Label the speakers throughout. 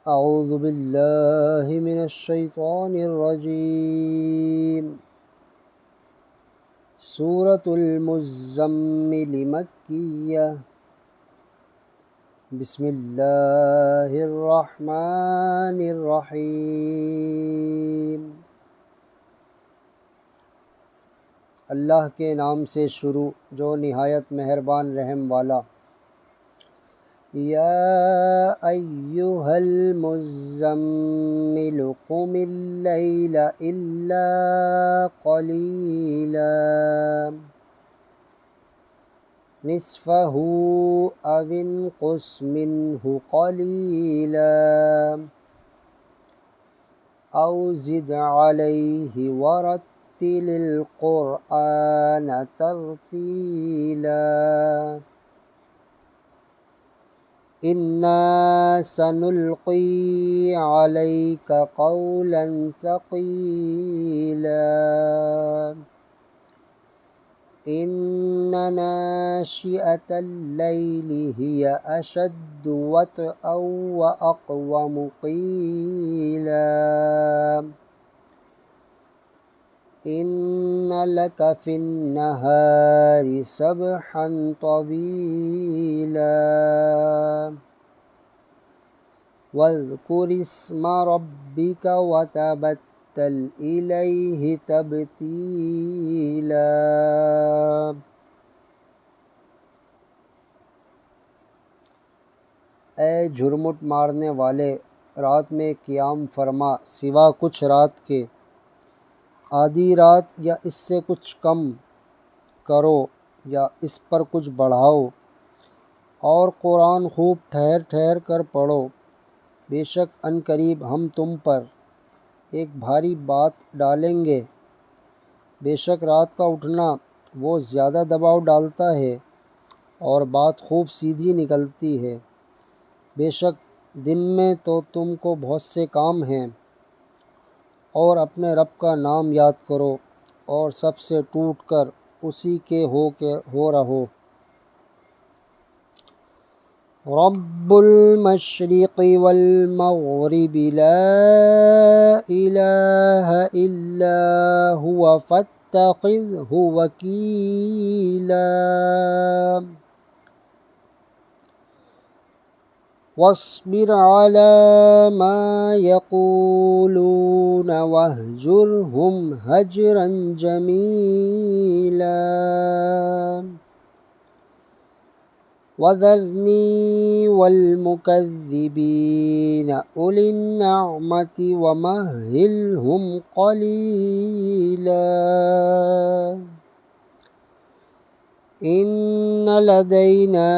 Speaker 1: أعوذ बिल्लाहि मिनश्शैतानिर्रजीम। सूरतुल मुज़्ज़म्मिल मक्किय्यह। बिस्मिल्लाहिर्रहमानिर्रहीम। अल्लाह के नाम से शुरू जो निहायत मेहरबान रहम वाला। या अय्युहल मुज़्ज़म्मिल क़ुमिल लैला इल्ला क़लीला निस्फ़हु अविन्क़ुस मिन्हु क़लीला औ ज़िद अलैहि वरत्तिलिल क़ुरआन तरतीला। इन्ना सनुल्क़ी अलैका क़ौलन सक़ीला। इन्ना नाशिअतल लैलि हिय अशद्दु वत्अन व अक़वमु क़ीला। इन्ना लका फ़िन्नहारि सबहन तवीला। वज़्कुरिस्म रब्बिका वतबत्तल इलैहि तब्तीला। ऐ झुरमुट मारने वाले, रात में क़ियाम फरमा सिवा कुछ रात के। आधी रात या इससे कुछ कम करो या इस पर कुछ बढ़ाओ, और कुरान खूब ठहर ठहर कर पढ़ो। बेशक अनकरीब हम तुम पर एक भारी बात डालेंगे। बेशक रात का उठना वो ज़्यादा दबाव डालता है और बात खूब सीधी निकलती है। बेशक दिन में तो तुमको बहुत से काम हैं, और अपने रब का नाम याद करो और सबसे टूट कर उसी के हो रहो। रब्बुल मशरिक़ि वल मग़रिबि ला इलाहा इल्ला हुवा फत्तख़िज़हु वकीला। वस्बिर अला मा यक़ूलून वहजुरहुम हजरन जमीला। वज़रनी वल मुकज़्ज़िबीन उलिन निअमति वमहहिलहुम क़लीला। इन्न लदैना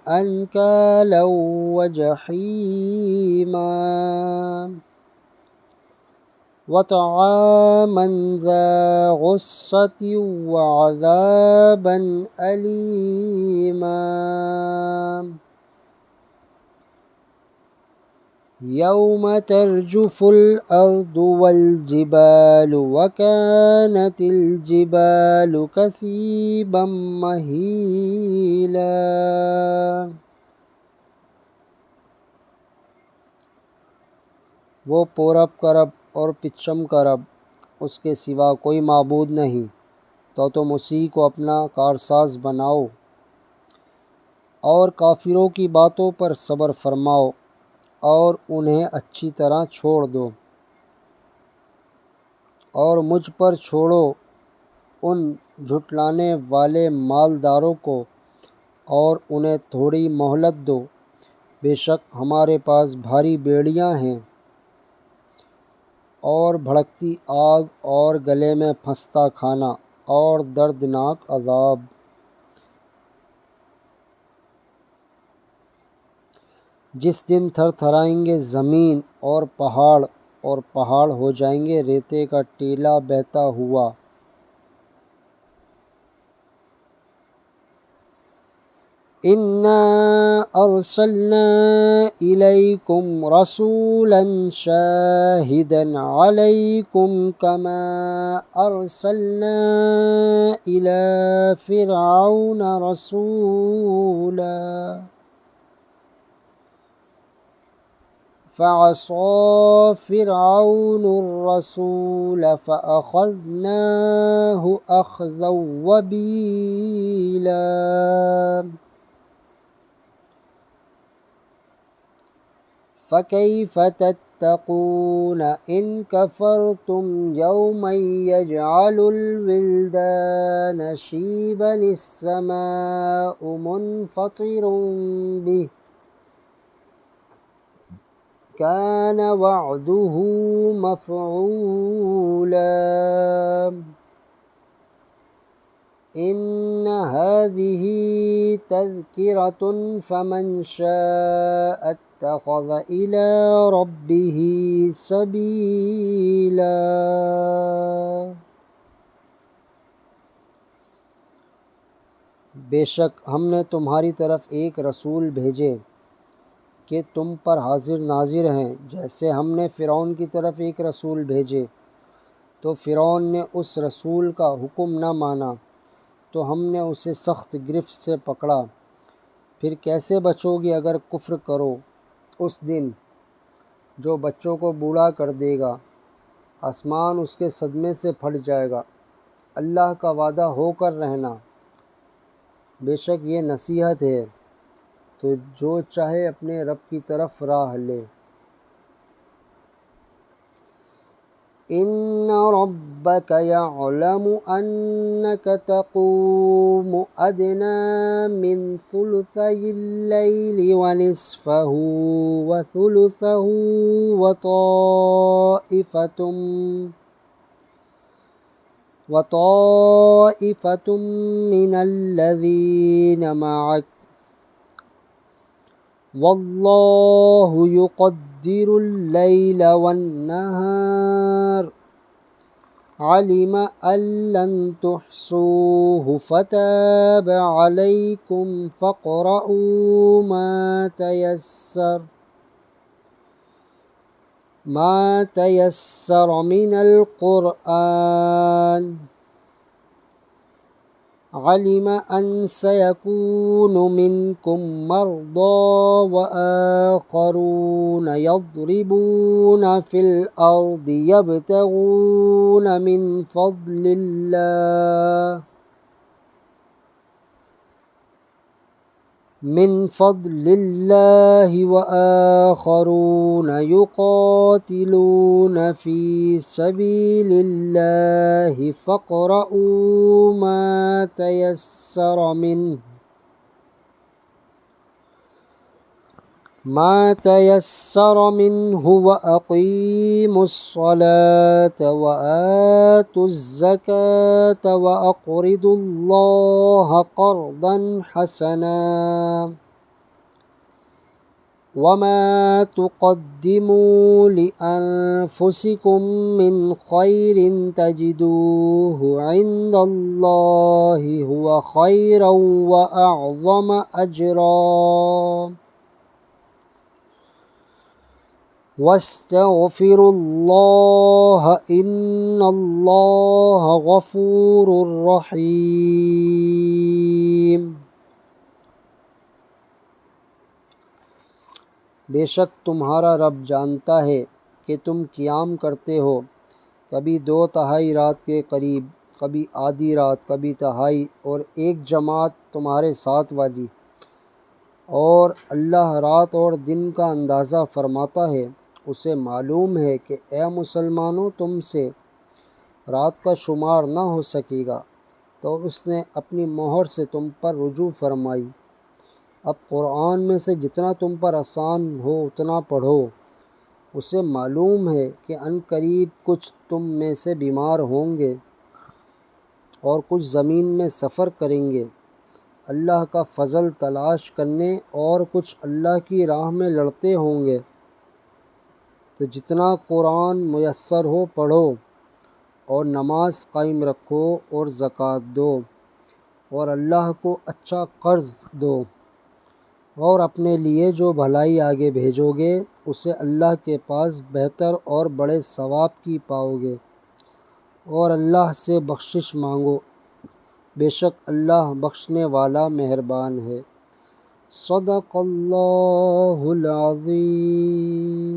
Speaker 1: अनकालन व जहीमा व तआमन ज़ा गुस्सतिन व अज़ाबन अलीमा। यौम तर्जुफ़ुल अर्दु वल जिबालु व कानतिल जिबालु कसीबम महीला। वो पूरब करब और पिच्छम करब, उसके सिवा कोई माबूद नहीं, तो तुम उसी को अपना कारसाज बनाओ। और काफिरों की बातों पर सब्र फरमाओ और उन्हें अच्छी तरह छोड़ दो, और मुझ पर छोड़ो उन झुटलाने वाले मालदारों को, और उन्हें थोड़ी मोहलत दो। बेशक हमारे पास भारी बेड़ियां हैं और भड़कती आग और गले में फंसता खाना और दर्दनाक अज़ाब। जिस दिन थरथराएंगे ज़मीन और पहाड़ हो जाएंगे रेते का टीला बहता हुआ। इन्ना अरसलना इलैकुम रसूलन शाहिदन अलैकुम कमा अरसलना इला फिरऔन रसूला। फ़असा फ़िरऔनुर रसूल फ़अख़ज़नाहु अख़ज़न वबीला। फ़कैफ़ तत्तक़ून इन कफ़रतुम यौमन यजअलुल विल्दान शीबन इस्समाउ मुनफ़तिरुन बिहि कान वअदुहु मफ़ऊला। इन्न हाज़िही तज़किरतुन फ़मन शाअ इत्तख़ज़ इला रब्बिही सबीला। बेशक हमने तुम्हारी तरफ एक रसूल भेजे कि तुम पर हाजिर नाजिर हैं, जैसे हमने फ़िरौन की तरफ एक रसूल भेजे तो फ़िरौन ने उस रसूल का हुक्म न माना तो हमने उसे सख्त गिरफ्त से पकड़ा। फिर कैसे बचोगे अगर कुफ्र करो उस दिन जो बच्चों को बूढ़ा कर देगा, आसमान उसके सदमे से फट जाएगा। अल्लाह का वादा होकर रहना, बेशक ये नसीहत है, तो जो चाहे अपने रब की तरफ राह ले। इन्ना रब्बक यअलमु अन्नक तक़ूमु अदना मिन सुलुसैल लैलि व निस्फ़हु व सुलुसहु व ताइफ़तुम मिनल्लज़ीन मअक वल्लाहु युक़द्दिरुल लैल वन्नहार अलिम अल्लन तुहसूहु फताब अलैकुम फ़क़रऊ मा तयस्सर मिनल क़ुरआन। अलिम अन सयकूनु मिनकुम मर्दा व आख़रून यضरिबून फ़िल अर्दि यब्तगून मिन फ़द्लिल्लाहि व आख़रून युक़ातिलून फ़ी सबीलिल्लाहि फ़क़रऊ मा तयस्सर मिन्हु व अक़ीमुस्सलात व आतुज़्ज़कात व अक़रिदुल्लाह क़र्ज़न हसना वमा तुक़द्दिमू लिअन्फ़ुसिकुम मिन ख़ैरिन तजिदूहु इंदल्लाहि हुवा ख़ैरन व अअज़म अजरा वस्तग़फ़िरुल्लाह इन्नल्लाह गफ़ूरुर रहीम। बेशक तुम्हारा रब जानता है कि तुम क़ियाम करते हो, कभी 2/3 रात के करीब, कभी आधी रात, कभी तिहाई और एक जमात तुम्हारे साथ वाली। और अल्लाह रात और दिन का अंदाज़ा फरमाता है। उसे मालूम है कि ए मुसलमानों, तुमसे रात का शुमार न हो सकेगा, तो उसने अपनी मोहर से तुम पर रुजू फरमाई। अब कुरान में से जितना तुम पर आसान हो उतना पढ़ो। उसे मालूम है कि अनकरीब कुछ तुम में से बीमार होंगे और कुछ ज़मीन में सफ़र करेंगे अल्लाह का फ़ज़ल तलाश करने, और कुछ अल्लाह की राह में लड़ते होंगे। तो जितना कुरान मुयस्सर हो पढ़ो और नमाज कायम रखो और ज़कात दो और अल्लाह को अच्छा कर्ज़ दो, और अपने लिए जो भलाई आगे भेजोगे उसे अल्लाह के पास बेहतर और बड़े सवाब की पाओगे। और अल्लाह से बख्शिश मांगो, बेशक अल्लाह बख्शने वाला मेहरबान है। सदक़ल्लाहुल अज़ीम।